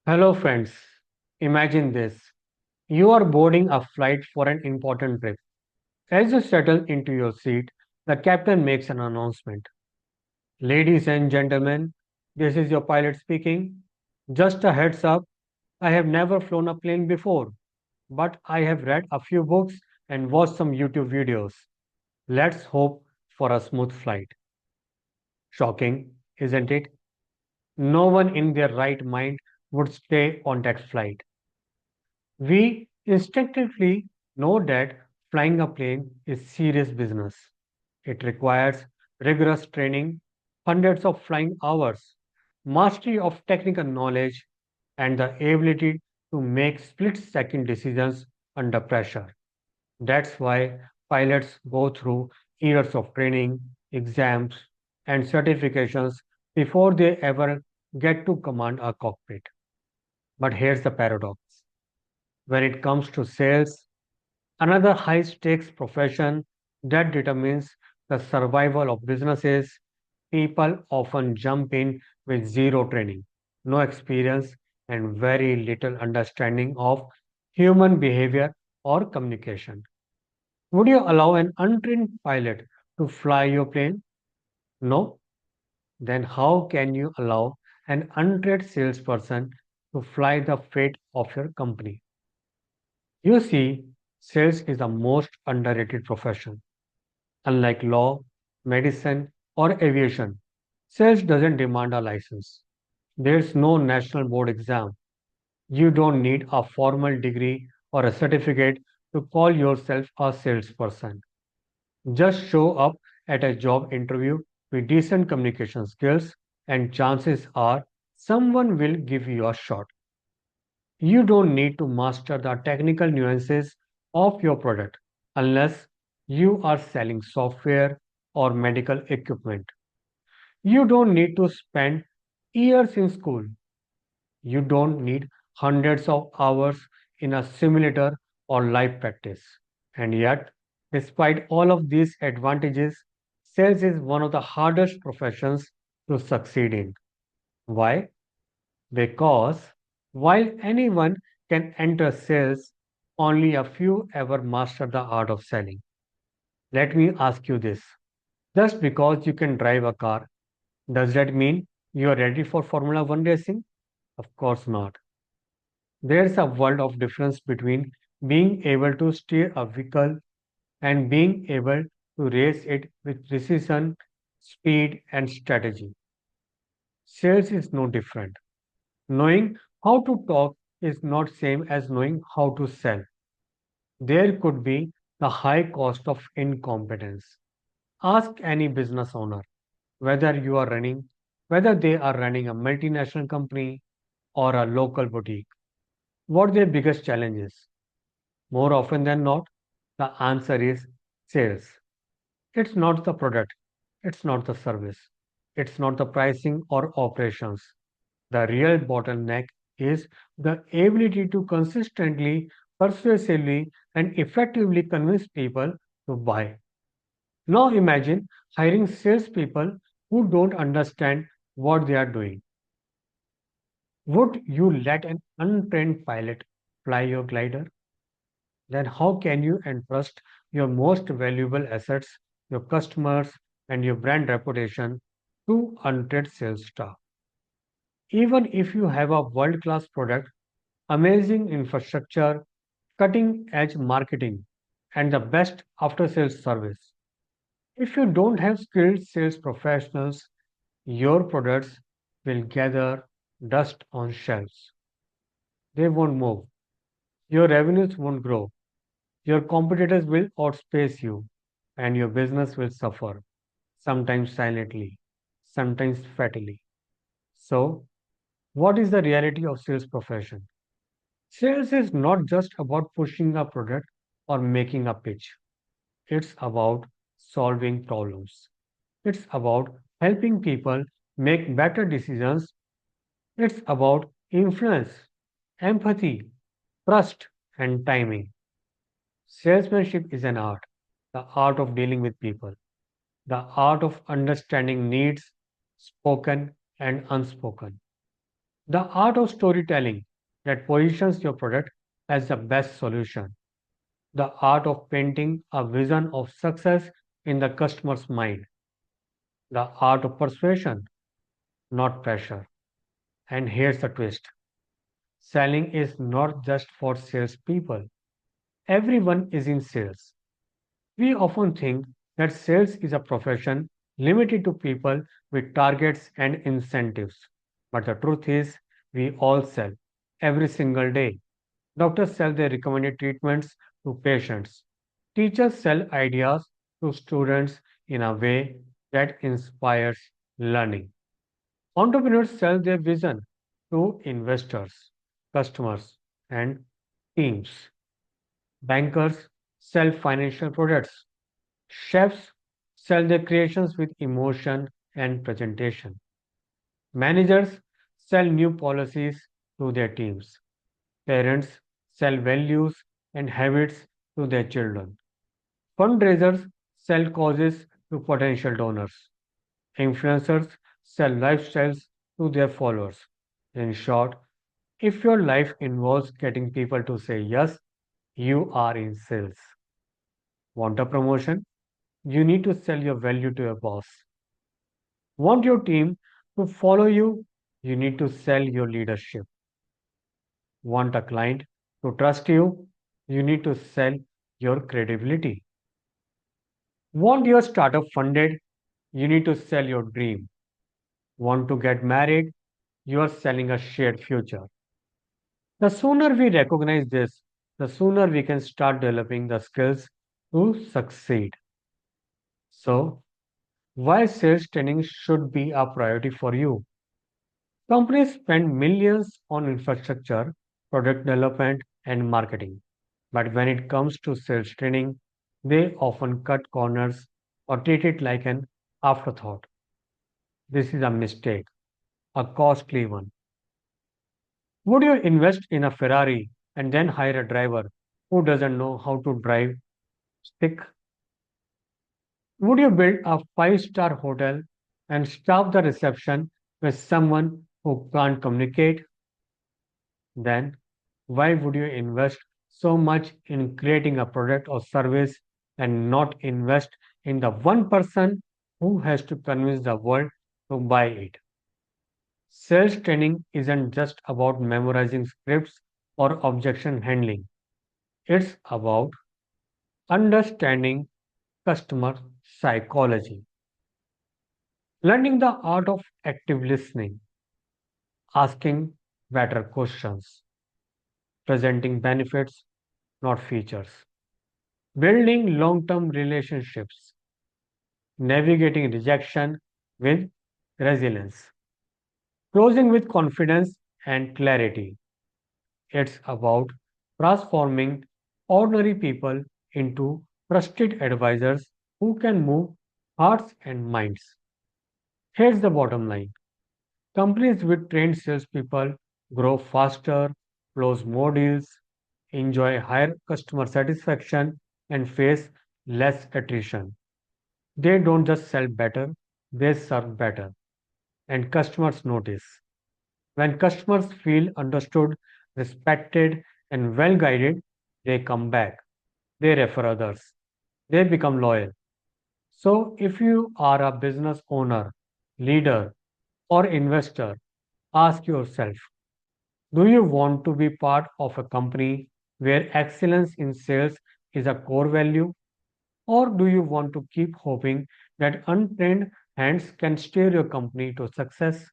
Hello, friends. Imagine this. You are boarding a flight for an important trip. As you settle into your seat, the captain makes an announcement. Ladies and gentlemen, this is your pilot speaking. Just a heads up, I have never flown a plane before, but I have read a few books and watched some YouTube videos. Let's hope for a smooth flight. Shocking, isn't it? No one in their right mind would stay on that flight. We instinctively know that flying a plane is serious business. It requires rigorous training, hundreds of flying hours, mastery of technical knowledge, and the ability to make split second decisions under pressure. That's why pilots go through years of training, exams, and certifications before they ever get to command a cockpit. But here's the paradox: when it comes to sales, another high stakes profession that determines the survival of businesses, people often jump in with zero training, no experience, and very little understanding of human behavior or communication. Would you allow an untrained pilot to fly your plane? No. Then how can you allow an untrained salesperson to fly the fate of your company? You see, sales is the most underrated profession. Unlike law, medicine, or aviation, sales doesn't demand a license. There's no national board exam. You don't need a formal degree or a certificate to call yourself a salesperson. Just show up at a job interview with decent communication skills, and chances are someone will give you a shot. You don't need to master the technical nuances of your product unless you are selling software or medical equipment. You don't need to spend years in school. You don't need hundreds of hours in a simulator or live practice. And yet, despite all of these advantages, sales is one of the hardest professions to succeed in. Why? Because while anyone can enter sales, only a few ever master the art of selling. Let me ask you this. Just because you can drive a car, does that mean you are ready for Formula One racing? Of course not. There's a world of difference between being able to steer a vehicle and being able to race it with precision, speed, and strategy. Sales is no different. Knowing how to talk is not same as knowing how to sell. There could be the high cost of incompetence. Ask any business owner whether you are running whether they are running a multinational company or a local boutique. What their biggest challenge is? More often than not, the answer is sales. It's not the product, it's not the service, it's not the pricing or operations. The real bottleneck is the ability to consistently, persuasively, and effectively convince people to buy. Now imagine hiring salespeople who don't understand what they are doing. Would you let an untrained pilot fly your glider? Then how can you entrust your most valuable assets, your customers, and your brand reputation to untrained sales staff? Even if you have a world class product, amazing infrastructure, cutting edge marketing, and the best after sales service, if you don't have skilled sales professionals, your products will gather dust on shelves. They won't move. Your revenues won't grow. Your competitors will outpace you, and your business will suffer, sometimes silently, sometimes fatally. So, what is the reality of sales profession? Sales is not just about pushing a product or making a pitch. It's about solving problems. It's about helping people make better decisions. It's about influence, empathy, trust, and timing. Salesmanship is an art, the art of dealing with people, the art of understanding needs, spoken and unspoken. The art of storytelling that positions your product as the best solution. The art of painting a vision of success in the customer's mind. The art of persuasion, not pressure. And here's the twist: selling is not just for salespeople. Everyone is in sales. We often think that sales is a profession limited to people with targets and incentives. But the truth is, we all sell every single day. Doctors sell their recommended treatments to patients. Teachers sell ideas to students in a way that inspires learning. Entrepreneurs sell their vision to investors, customers, and teams. Bankers sell financial products. Chefs sell their creations with emotion and presentation. Managers sell new policies to their teams. Parents sell values and habits to their children. Fundraisers sell causes to potential donors. Influencers sell lifestyles to their followers. In short, if your life involves getting people to say yes, you are in sales. Want a promotion? You need to sell your value to your boss. Want your team to follow you? You need to sell your leadership. Want a client to trust you? You need to sell your credibility. Want your startup funded? You need to sell your dream. Want to get married? You are selling a shared future. The sooner we recognize this, the sooner we can start developing the skills to succeed. So, why sales training should be a priority for you? Companies spend millions on infrastructure, product development, and marketing. But when it comes to sales training, they often cut corners or treat it like an afterthought. This is a mistake, a costly one. Would you invest in a Ferrari and then hire a driver who doesn't know how to drive stick? Would you build a five-star hotel and staff the reception with someone who can't communicate? Then why would you invest so much in creating a product or service and not invest in the one person who has to convince the world to buy it? Sales training isn't just about memorizing scripts or objection handling. It's about understanding customer psychology, learning the art of active listening, asking better questions, presenting benefits, not features, building long term relationships, navigating rejection with resilience, closing with confidence and clarity. It's about transforming ordinary people into trusted advisors who can move hearts and minds. Here's the bottom line: companies with trained salespeople grow faster, close more deals, enjoy higher customer satisfaction, and face less attrition. They don't just sell better, they serve better, and customers notice. When customers feel understood, respected, and well guided, they come back, they refer others, they become loyal. So, if you are a business owner, leader, or investor, ask yourself: do you want to be part of a company where excellence in sales is a core value? Or do you want to keep hoping that untrained hands can steer your company to success?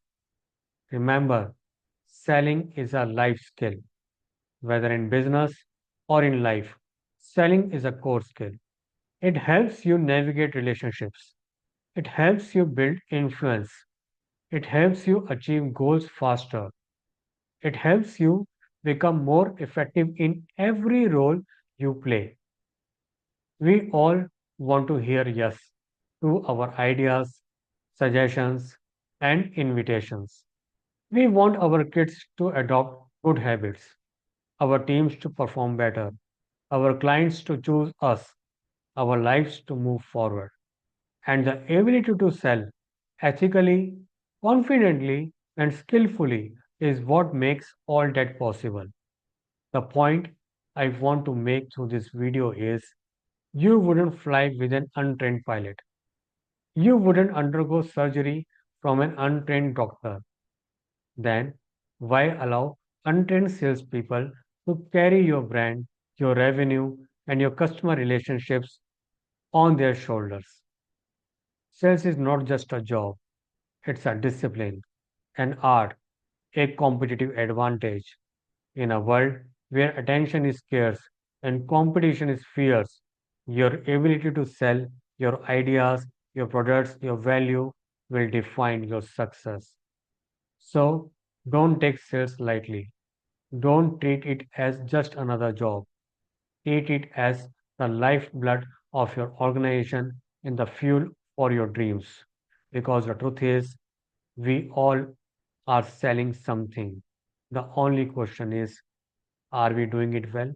Remember, selling is a life skill, whether in business or in life. Selling is a core skill. It helps you navigate relationships, it helps you build influence, it helps you achieve goals faster, it helps you become more effective in every role you play. We all want to hear yes to our ideas, suggestions, and invitations. We want our kids to adopt good habits, our teams to perform better, our clients to choose us, our lives to move forward. And the ability to sell ethically, confidently, and skillfully is what makes all that possible. The point I want to make through this video is you wouldn't fly with an untrained pilot. You wouldn't undergo surgery from an untrained doctor. Then, why allow untrained salespeople to carry your brand, your revenue, and your customer relationships on their shoulders? Sales is not just a job, it's a discipline, an art, a competitive advantage. In a world where attention is scarce and competition is fierce, your ability to sell your ideas, your products, your value will define your success. So don't take sales lightly. Don't treat it as just another job. Treat it as the lifeblood of your organization and the fuel for your dreams. Because the truth is, we all are selling something. The only question is, are we doing it well?